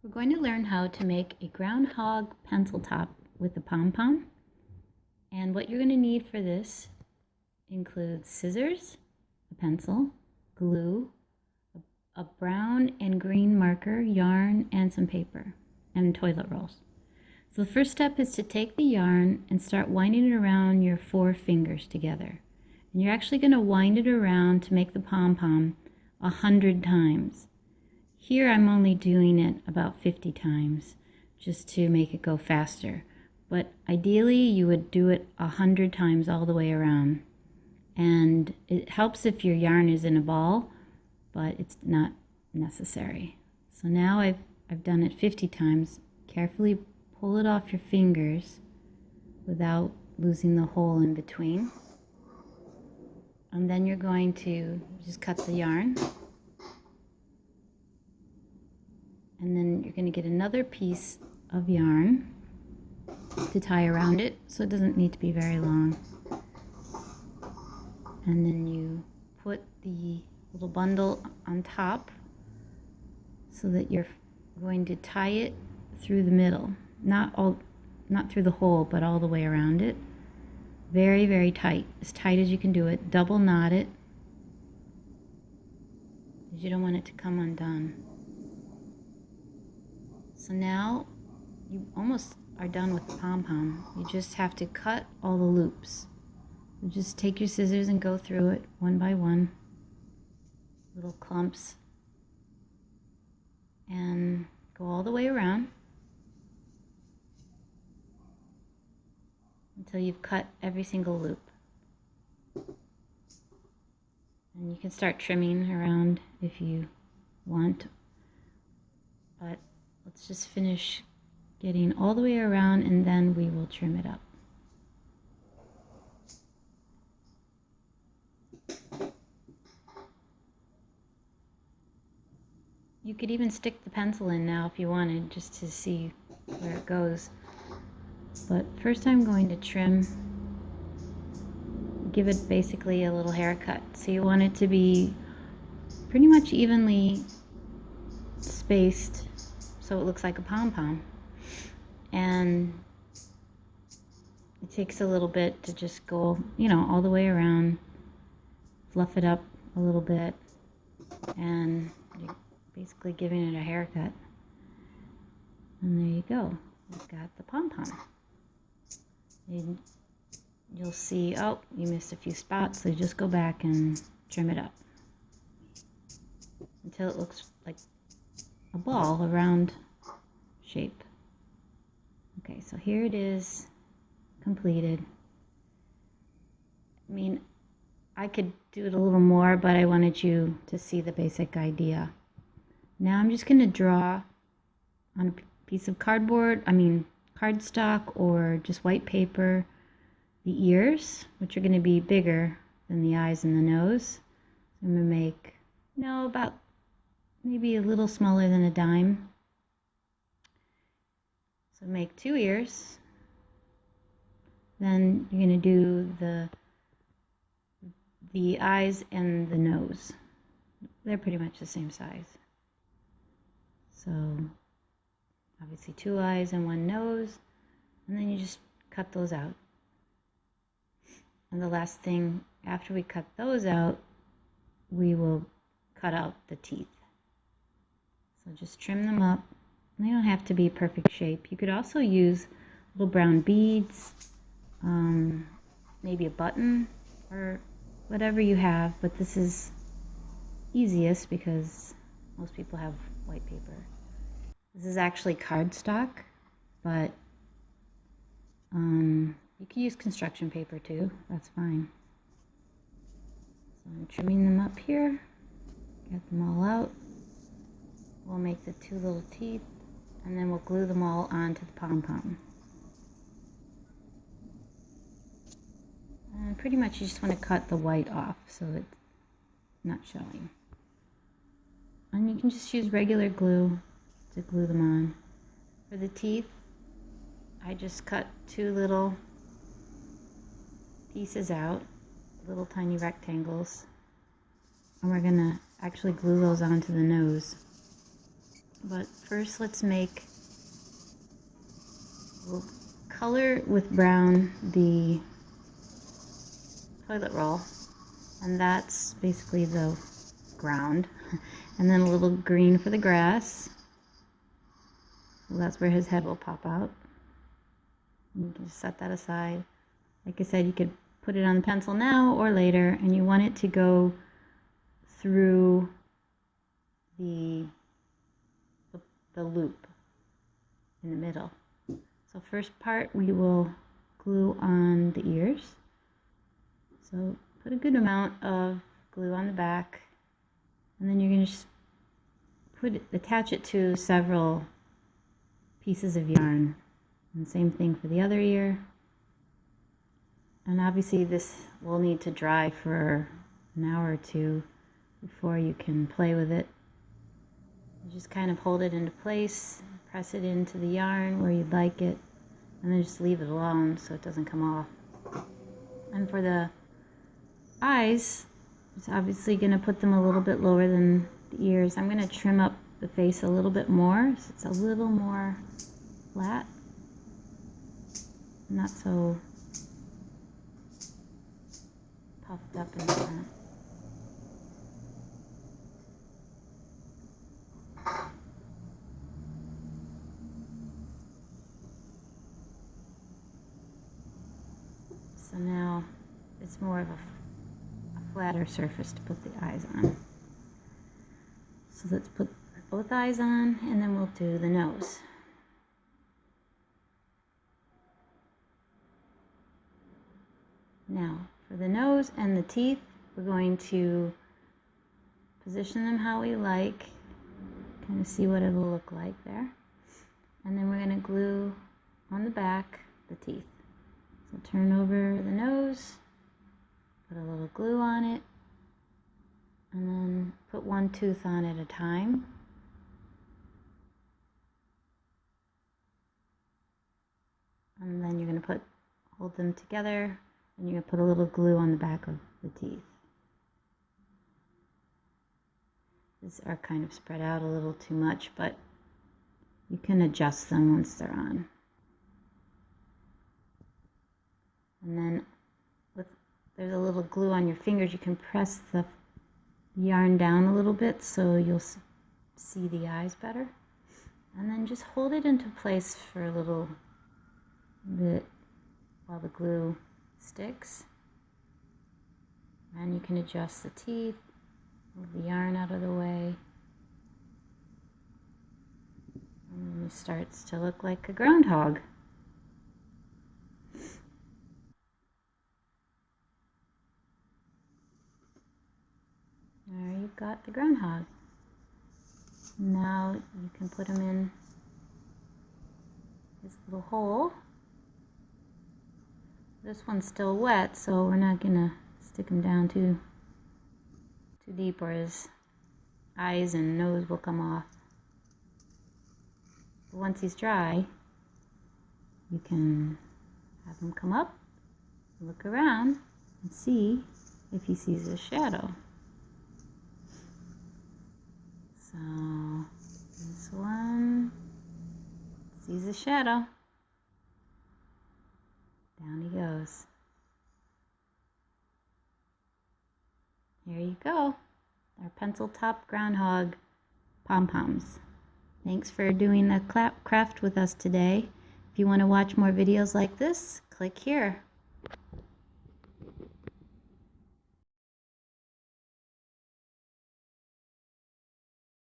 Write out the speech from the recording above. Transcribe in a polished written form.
We're going to learn how to make a groundhog pencil top with a Pom Pom. And what you're going to need for this includes scissors, a pencil, glue, a brown and green marker, yarn, and some paper, and toilet rolls. So the first step is to take the yarn and start winding it around your 4 fingers together. And you're actually going to wind it around to make the Pom Pom 100 times. Here I'm only doing it about 50 times just to make it go faster. But ideally you would do it 100 times all the way around. And it helps if your yarn is in a ball, but it's not necessary. So now I've done it 50 times. Carefully pull it off your fingers without losing the hole in between. And then you're going to just cut the yarn. And then you're going to get another piece of yarn to tie around it, so it doesn't need to be very long. And then you put the little bundle on top so that you're going to tie it through the middle. Not through the hole, but all the way around it. Very, very tight. As tight as you can do it. Double knot it, because you don't want it to come undone. So now you almost are done with the Pom Pom. You just have to cut all the loops. You just take your scissors and go through it one by one, little clumps, and go all the way around until you've cut every single loop. And you can start trimming around if you want, but let's just finish getting all the way around and then we will trim it up. You could even stick the pencil in now if you wanted, just to see where it goes. But first I'm going to trim, give it basically a little haircut. So you want it to be pretty much evenly spaced so it looks like a Pom Pom. And it takes a little bit to just go, all the way around, fluff it up a little bit, and you're basically giving it a haircut. And there you go. You've got the Pom Pom. And you'll see, oh, you missed a few spots, so just go back and trim it up until it looks like a ball, a round shape. Okay, so here it is, completed. I mean, I could do it a little more, but I wanted you to see the basic idea. Now I'm just going to draw on a piece of cardstock or just white paper, the ears, which are going to be bigger than the eyes and the nose. I'm going to make, about maybe a little smaller than a dime. So make 2 ears. Then you're going to do the eyes and the nose. They're pretty much the same size. So obviously 2 eyes and 1 nose, and then you just cut those out. And the last thing, after we cut those out, we will cut out the teeth. So just trim them up. They don't have to be perfect shape. You could also use little brown beads, maybe a button, or whatever you have, but this is easiest because most people have white paper. This is actually cardstock, but you can use construction paper too. That's fine. So I'm trimming them up here. Get them all out. We'll make the 2 little teeth, and then we'll glue them all onto the Pom Pom. And pretty much you just want to cut the white off so it's not showing. And you can just use regular glue to glue them on. For the teeth, I just cut 2 little pieces out, little tiny rectangles, and we're going to actually glue those onto the nose. But first we'll color with brown the toilet roll, and that's basically the ground. And then a little green for the grass. So that's where his head will pop out. You can just set that aside. Like I said, you could put it on the pencil now or later, and you want it to go through the loop in the middle. So first part we will glue on the ears. So put a good amount of glue on the back, and then you're going to just attach it to several pieces of yarn. And same thing for the other ear. And obviously this will need to dry for an hour or two before you can play with it. You just kind of hold it into place, press it into the yarn where you'd like it, and then just leave it alone so it doesn't come off. And for the eyes, it's obviously going to put them a little bit lower than the ears. I'm going to trim up the face a little bit more so it's a little more flat, not so puffed up in front. So now it's more of a flatter surface to put the eyes on. So let's put both eyes on, and then we'll do the nose. Now, for the nose and the teeth, we're going to position them how we like, kind of see what it'll look like there. And then we're going to glue on the back the teeth. So turn over the nose, put a little glue on it, and then put one tooth on at a time. And then you're going to hold them together, and you're going to put a little glue on the back of the teeth. These are kind of spread out a little too much, but you can adjust them once they're on. And then there's a little glue on your fingers. You can press the yarn down a little bit so you'll see the eyes better. And then just hold it into place for a little bit while the glue sticks. And you can adjust the teeth, move the yarn out of the way. And it starts to look like a groundhog. There you've got the groundhog. Now you can put him in his little hole. This one's still wet, so we're not gonna stick him down too deep, or his eyes and nose will come off. But once he's dry, you can have him come up, look around, and see if he sees a shadow. So this one sees a shadow. Down he goes. Here you go. Our pencil top groundhog pom-poms. Thanks for doing the craft with us today. If you want to watch more videos like this, click here.